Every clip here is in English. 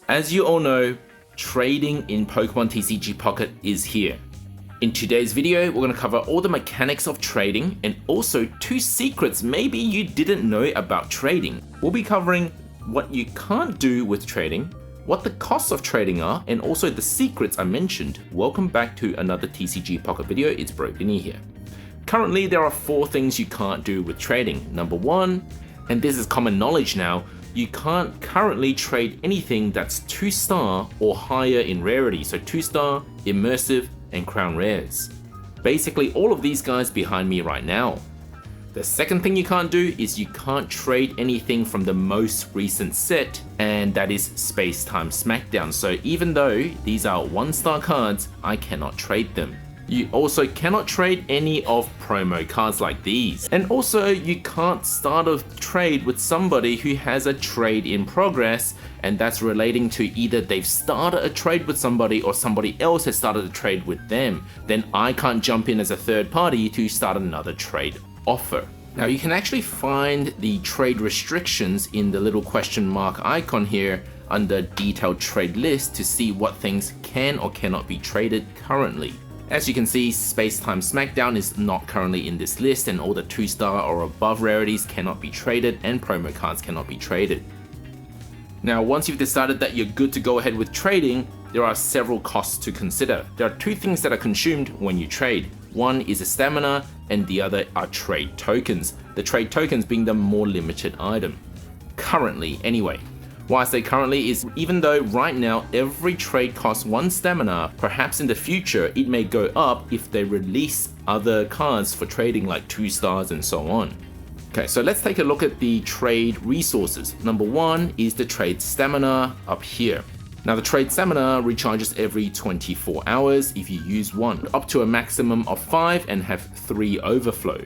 As you all know, trading in Pokemon TCG Pocket is here. In today's video, we're going to cover all the mechanics of trading and also 2 secrets maybe you didn't know about trading. We'll be covering what you can't do with trading, what the costs of trading are, and also the secrets I mentioned. Welcome back to another TCG Pocket video, it's Brokeny here. Currently, there are 4 things you can't do with trading. Number 1, and this is common knowledge now, you can't currently trade anything that's 2-star or higher in rarity, so 2-star, immersive, and crown rares. Basically all of these guys behind me right now. The second thing you can't do is you can't trade anything from the most recent set, and that is Space Time Smackdown. So even though these are 1-star cards, I cannot trade them. You also cannot trade any of promo cards like these. And also you can't start a trade with somebody who has a trade in progress, and that's relating to either they've started a trade with somebody or somebody else has started a trade with them. Then I can't jump in as a third party to start another trade offer. Now you can actually find the trade restrictions in the little question mark icon here under detailed trade list to see what things can or cannot be traded currently. As you can see, Space Time Smackdown is not currently in this list, and all the 2-star or above rarities cannot be traded and promo cards cannot be traded. Now once you've decided that you're good to go ahead with trading, there are several costs to consider. There are 2 things that are consumed when you trade. One is a stamina and the other are trade tokens. The trade tokens being the more limited item. Currently anyway. Why I say currently is even though right now every trade costs 1 stamina, perhaps in the future it may go up if they release other cards for trading like 2 stars and so on. Okay, so let's take a look at the trade resources. Number 1 is the trade stamina up here. Now the trade stamina recharges every 24 hours if you use 1, up to a maximum of 5 and have 3 overflow.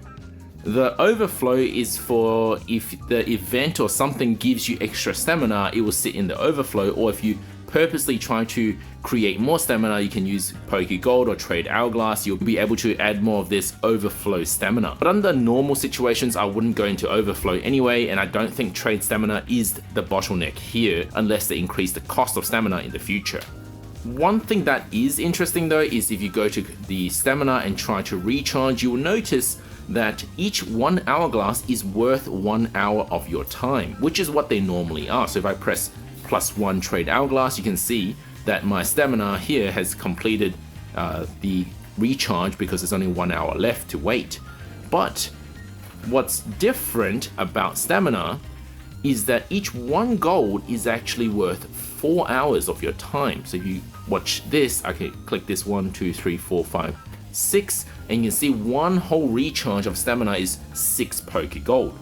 The overflow is for if the event or something gives you extra stamina, it will sit in the overflow, or if you purposely try to create more stamina, you can use Pokegold or trade Hourglass, you'll be able to add more of this overflow stamina. But under normal situations, I wouldn't go into overflow anyway, and I don't think trade stamina is the bottleneck here unless they increase the cost of stamina in the future. One thing that is interesting though is if you go to the stamina and try to recharge, you will notice that each 1 hourglass is worth 1 hour of your time, which is what they normally are. So if I press +1 trade hourglass, you can see that my stamina here has completed the recharge because there's only 1 hour left to wait. But what's different about stamina is that each 1 gold is actually worth 4 hours of your time. So if you watch this, I can click this 1, 2, 3, 4, 5, 6, and you can see 1 whole recharge of stamina is 6 Pokegold,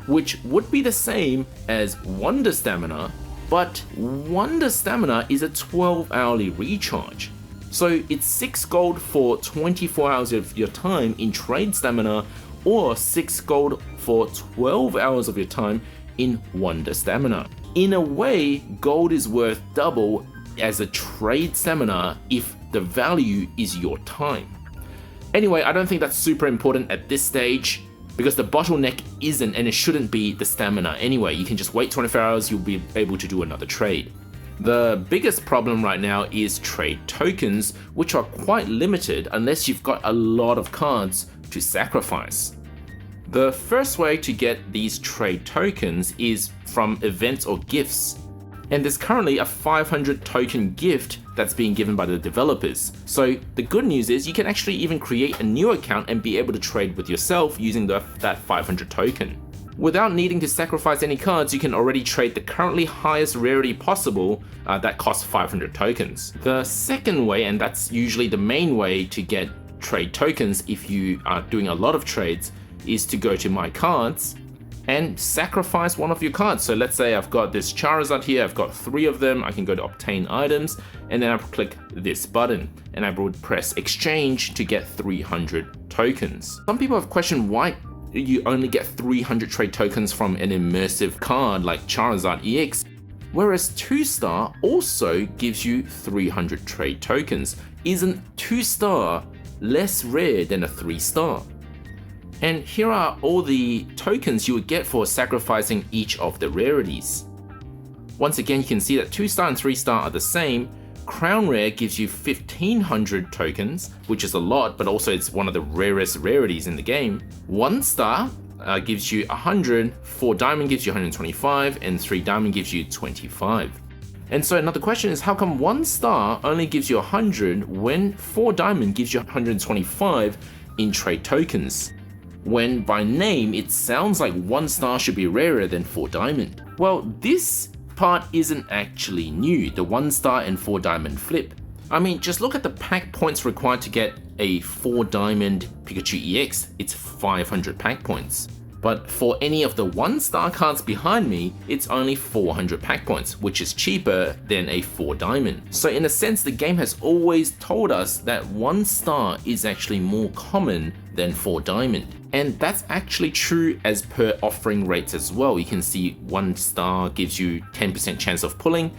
which would be the same as Wonder Stamina, but Wonder Stamina is a 12-hourly recharge. So it's 6 gold for 24 hours of your time in trade stamina, or 6 gold for 12 hours of your time in Wonder Stamina. In a way, gold is worth double as a trade stamina if the value is your time. Anyway, I don't think that's super important at this stage because the bottleneck isn't, and it shouldn't be, the stamina anyway. You can just wait 24 hours, you'll be able to do another trade. The biggest problem right now is trade tokens, which are quite limited unless you've got a lot of cards to sacrifice. The first way to get these trade tokens is from events or gifts. And there's currently a 500 token gift that's being given by the developers. So the good news is you can actually even create a new account and be able to trade with yourself using that 500 token. Without needing to sacrifice any cards, you can already trade the currently highest rarity possible that costs 500 tokens. The second way, and that's usually the main way to get trade tokens if you are doing a lot of trades, is to go to My Cards and sacrifice one of your cards. So let's say I've got this Charizard here, I've got 3 of them, I can go to obtain items, and then I click this button, and I would press exchange to get 300 tokens. Some people have questioned why you only get 300 trade tokens from an immersive card like Charizard EX, whereas 2-star also gives you 300 trade tokens. Isn't 2-star less rare than a 3-star? And here are all the tokens you would get for sacrificing each of the rarities. Once again, you can see that 2-star and 3-star are the same. Crown Rare gives you 1500 tokens, which is a lot, but also it's one of the rarest rarities in the game. 1-star gives you 100, 4 diamond gives you 125, and 3 diamond gives you 25. And so another question is, how come 1-star only gives you 100 when 4 diamond gives you 125 in trade tokens? When by name it sounds like 1-star should be rarer than 4 diamond. Well, this part isn't actually new, the 1-star and 4 diamond flip. I mean, just look at the pack points required to get a 4 diamond Pikachu EX, it's 500 pack points. But for any of the 1-star cards behind me, it's only 400 pack points, which is cheaper than a 4 diamond. So in a sense, the game has always told us that 1-star is actually more common than 4 diamond. And that's actually true as per offering rates as well. You can see 1-star gives you 10% chance of pulling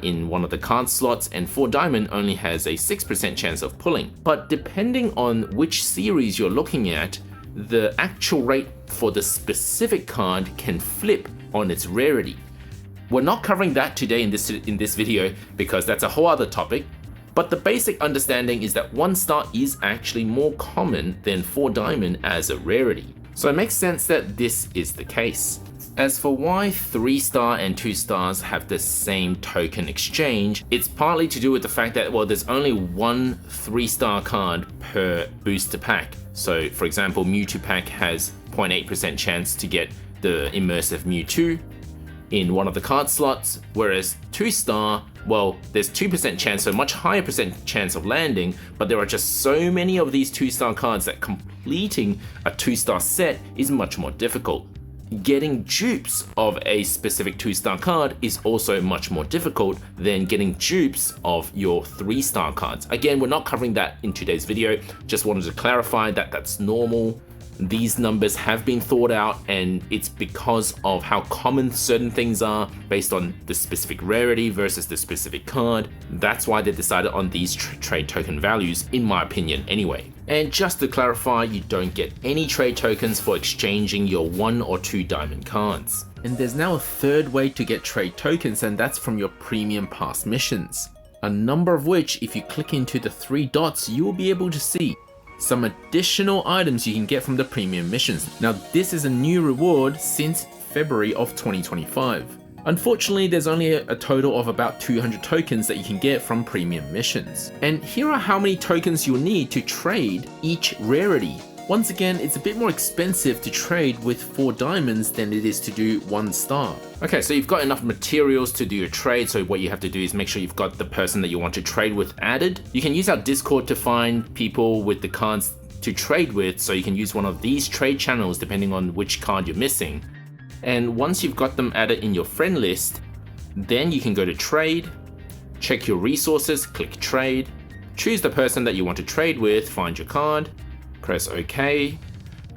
in one of the card slots, and 4 diamond only has a 6% chance of pulling. But depending on which series you're looking at, the actual rate for the specific card can flip on its rarity. We're not covering that today in this video because that's a whole other topic, but the basic understanding is that 1-star is actually more common than 4 diamond as a rarity. So it makes sense that this is the case. As for why 3-star and 2-stars have the same token exchange, it's partly to do with the fact that, well, there's only one 3-star card per booster pack. So for example, Mewtwo pack has 0.8% chance to get the Immersive Mewtwo in one of the card slots, whereas 2-star, well, there's 2% chance, so much higher percent chance of landing, but there are just so many of these 2-star cards that completing a 2-star set is much more difficult. Getting dupes of a specific 2-star card is also much more difficult than getting dupes of your 3-star cards. Again, we're not covering that in today's video, just wanted to clarify that that's normal. These numbers have been thought out, and it's because of how common certain things are based on the specific rarity versus the specific card. That's why they decided on these trade token values, in my opinion anyway. And just to clarify, you don't get any trade tokens for exchanging your 1 or 2 diamond cards. And there's now a third way to get trade tokens, and that's from your premium pass missions. A number of which, if you click into the 3 dots, you will be able to see some additional items you can get from the premium missions. Now, this is a new reward since February of 2025. Unfortunately, there's only a total of about 200 tokens that you can get from premium missions. And here are how many tokens you'll need to trade each rarity. Once again, it's a bit more expensive to trade with 4 diamonds than it is to do 1-star. Okay, so you've got enough materials to do your trade, so what you have to do is make sure you've got the person that you want to trade with added. You can use our Discord to find people with the cards to trade with, so you can use one of these trade channels depending on which card you're missing. And once you've got them added in your friend list, then you can go to trade, check your resources, click trade, choose the person that you want to trade with, find your card, press OK.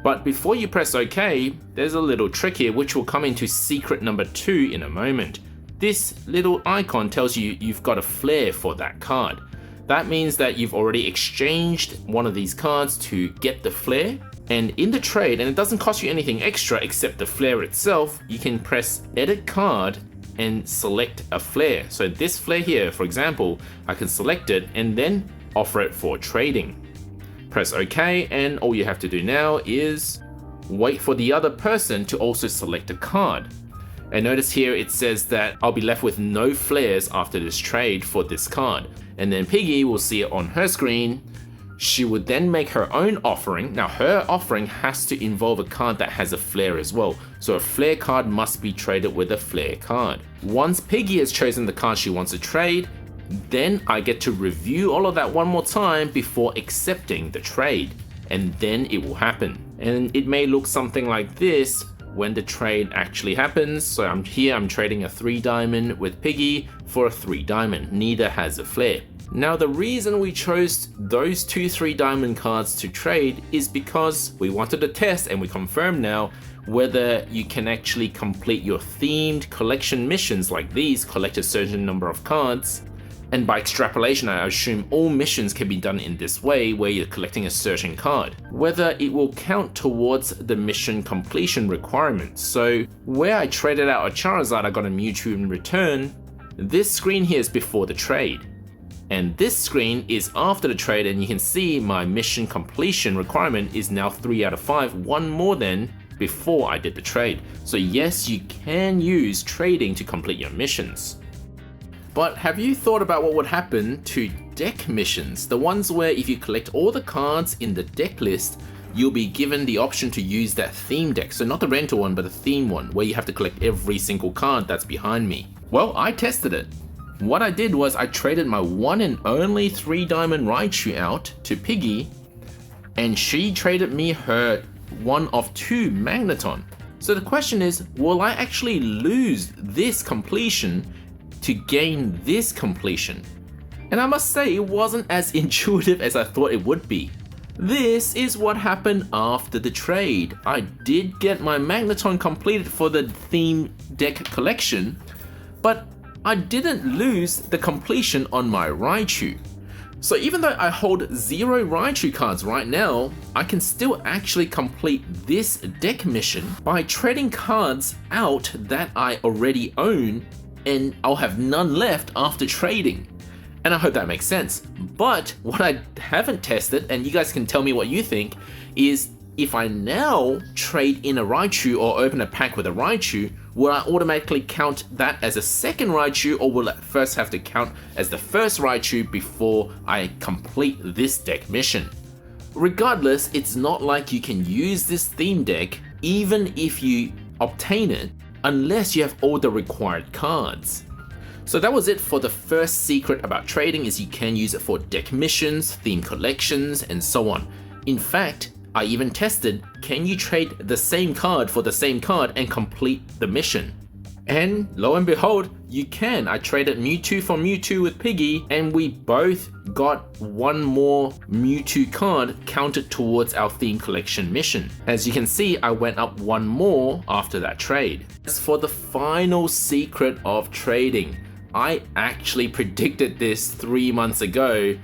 But before you press OK, there's a little trick here which will come into secret number 2 in a moment. This little icon tells you you've got a flare for that card. That means that you've already exchanged one of these cards to get the flare. And in the trade, and it doesn't cost you anything extra except the flare itself, you can press edit card and select a flare. So this flare here, for example, I can select it and then offer it for trading. Press OK, and all you have to do now is wait for the other person to also select a card. And notice here it says that I'll be left with no flares after this trade for this card. And then Piggy will see it on her screen. She would then make her own offering. Now her offering has to involve a card that has a flare as well. So a flare card must be traded with a flare card. Once Piggy has chosen the card she wants to trade, then I get to review all of that one more time before accepting the trade, and then it will happen. And it may look something like this when the trade actually happens. So I'm trading a 3 diamond with Piggy for a 3 diamond. Neither has a flare. Now the reason we chose those 2 3 diamond cards to trade is because we wanted to test, and we confirmed now, whether you can actually complete your themed collection missions like these, collect a certain number of cards, And by extrapolation, I assume all missions can be done in this way, where you're collecting a certain card, whether it will count towards the mission completion requirement. So where I traded out a Charizard, I got a Mewtwo in return. This screen here is before the trade, and this screen is after the trade, and you can see my mission completion requirement is now 3 out of 5, one more than before I did the trade. So yes, you can use trading to complete your missions. But have you thought about what would happen to deck missions? The ones where if you collect all the cards in the deck list, you'll be given the option to use that theme deck. So not the rental one, but the theme one, where you have to collect every single card that's behind me. Well, I tested it. What I did was I traded my one and only 3 Diamond Raichu out to Piggy, and she traded me her one of 2 Magneton. So the question is, will I actually lose this completion to gain this completion? And I must say, it wasn't as intuitive as I thought it would be. This is what happened after the trade. I did get my Magneton completed for the theme deck collection, but I didn't lose the completion on my Raichu. So even though I hold 0 Raichu cards right now, I can still actually complete this deck mission by trading cards out that I already own, and I'll have none left after trading. And I hope that makes sense. But what I haven't tested, and you guys can tell me what you think, is if I now trade in a Raichu or open a pack with a Raichu, will I automatically count that as a second Raichu, or will it first have to count as the first Raichu before I complete this deck mission? Regardless, it's not like you can use this theme deck even if you obtain it, unless you have all the required cards. So that was it for the first secret about trading, is you can use it for deck missions, theme collections, and so on. In fact, I even tested, can you trade the same card for the same card and complete the mission? And lo and behold, you can. I traded Mewtwo for Mewtwo with Piggy, and we both got one more Mewtwo card counted towards our theme collection mission. As you can see, I went up one more after that trade. As for the final secret of trading, I actually predicted this 3 months ago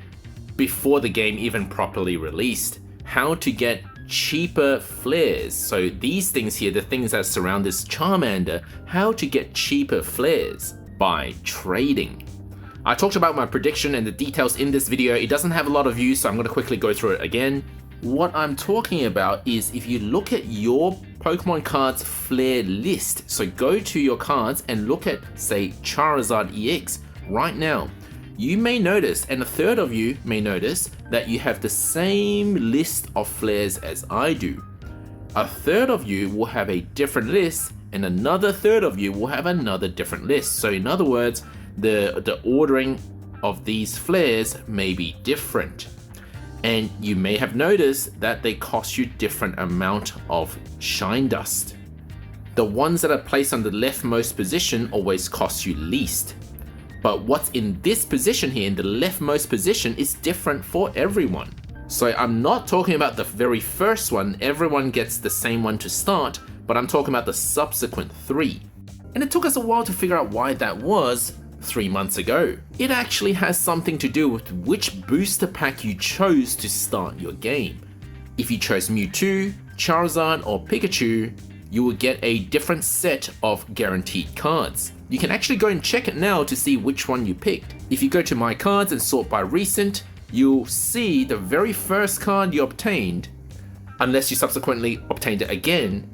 before the game even properly released. How to get cheaper flares. So these things here, the things that surround this Charmander, how to get cheaper flares by trading. I talked about my prediction and the details in this video. It doesn't have a lot of views, so I'm going to quickly go through it again. What I'm talking about is if you look at your Pokemon cards flare list, so go to your cards and look at, say, Charizard EX right now. You may notice, and a third of you may notice, that you have the same list of flares as I do. A third of you will have a different list, and another third of you will have another different list. So in other words, the ordering of these flares may be different. And you may have noticed that they cost you different amount of shine dust. The ones that are placed on the leftmost position always cost you least. But what's in this position here, in the leftmost position, is different for everyone. So I'm not talking about the very first one, everyone gets the same one to start, but I'm talking about the subsequent 3. And it took us a while to figure out why that was 3 months ago. It actually has something to do with which booster pack you chose to start your game. If you chose Mewtwo, Charizard, or Pikachu, you will get a different set of guaranteed cards. You can actually go and check it now to see which one you picked. If you go to My Cards and sort by recent, you'll see the very first card you obtained, unless you subsequently obtained it again,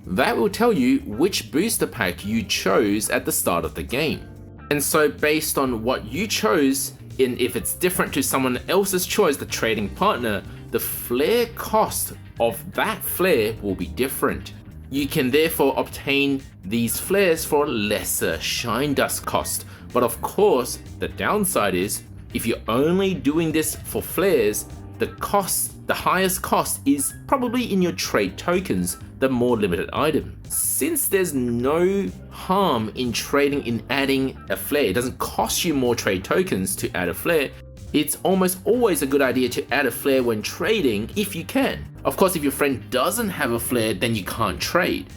that will tell you which booster pack you chose at the start of the game. And so based on what you chose, and if it's different to someone else's choice, the trading partner, the flare cost of that flare will be different. You can therefore obtain these flares for a lesser shine dust cost. But of course, the downside is, if you're only doing this for flares, the highest cost is probably in your trade tokens, the more limited item. Since there's no harm in trading in adding a flare, it doesn't cost you more trade tokens to add a flare, it's almost always a good idea to add a flare when trading if you can. Of course, if your friend doesn't have a flare, then you can't trade.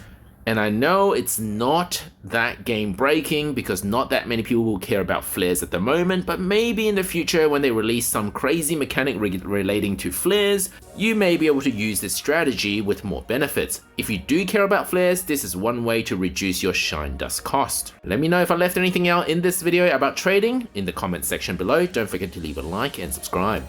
And I know it's not that game breaking because not that many people will care about flares at the moment, but maybe in the future when they release some crazy mechanic relating to flares, you may be able to use this strategy with more benefits. If you do care about flares, this is one way to reduce your shine dust cost. Let me know if I left anything out in this video about trading in the comment section below. Don't forget to leave a like and subscribe.